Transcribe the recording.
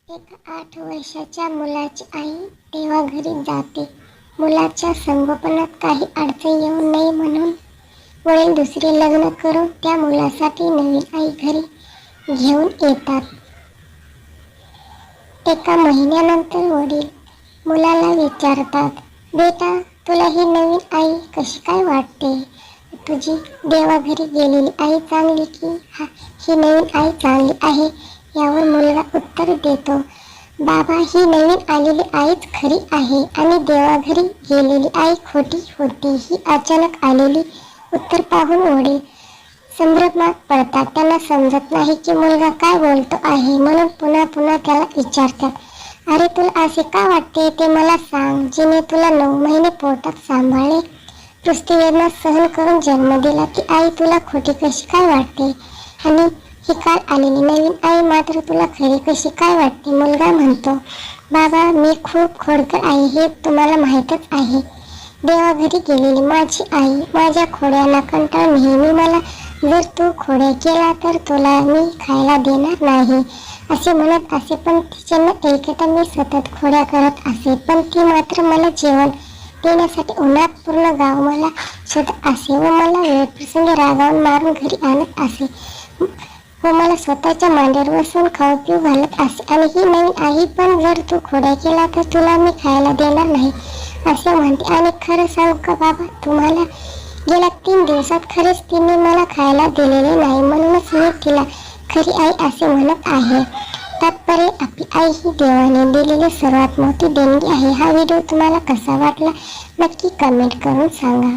एका 8 वर्षाच्या मुलाची आई देवाघरी जाते. मुलाच्या संगोपनात काही अडचण येऊ नये म्हणून वडील दुसरे लग्न करून त्या मुलासाठी नवीन आई घरी घेऊन येतात. एका महिन्यानंतर वडील मुलाला विचारतात, बेटा, तुला ही नवीन आई कशी काय वाटते? तुझी देवाघरी गेलेली आई चांगली की ही नवीन आई चांगली आहे? यावर मुलगा उत्तर देतो, बाबा, ही नवीन आलेली आईच खरी आहे आणि देवाघरी गेलेली आई खोटी होती. ही अचानक आलेली उत्तर पाहून वडील संभ्रमात पडतात. त्यांना समजत नाही की मुलगा काय बोलतो आहे, म्हणून पुन्हा पुन्हा त्याला विचारतात, अरे, तुला असे का वाटते ते मला सांग. जिने तुला 9 महिने पोटात सांभाळले, नुसती वेदना सहन करून जन्म दिला, ती आई तुला खोटी कशी काय वाटते? आणि ही काल आलेली नवीन आई मात्र तुला खरी कशी काय वाटते? मुलगा म्हणतो, बाबा, मी खूप खोडकर आहे हे तुम्हाला माहीतच आहे. देवाघरी गेलेली माझी आई माझ्या खोड्यांना कंटाळून नेहमी मला, जर तू खोड्या केला तर तुला मी खायला देणार नाही असे म्हणत असे. पण तिचे न ऐकता मी सतत खोड्या करत असे. पण ती मात्र मला जेवण देण्यासाठी उन्हात पूर्ण गाव मला शोधत असे व मला वेळप्रसंगी रागावून मारून घरी आणत असे व मला स्वतःच्या मांडीवर बसवून खाऊ पिऊ घालत असे. आणि ही नवीन आई पण, जर तू खोड्या केला तर तुला मी खायला देणार नाही असे म्हणते. आणि खरं सांगू का बाबा, तुम्हाला गेल्या 3 दिवसात खरेच तिने मला खायला दिलेले नाही, म्हणूनच मी तिला खरी आई असे म्हणत आहे. तात्पर्य, आपली आई ही देवाने दिलेली सर्वात मोठी देणगी आहे. हा व्हिडिओ तुम्हाला कसा वाटला नक्की कमेंट करून सांगा.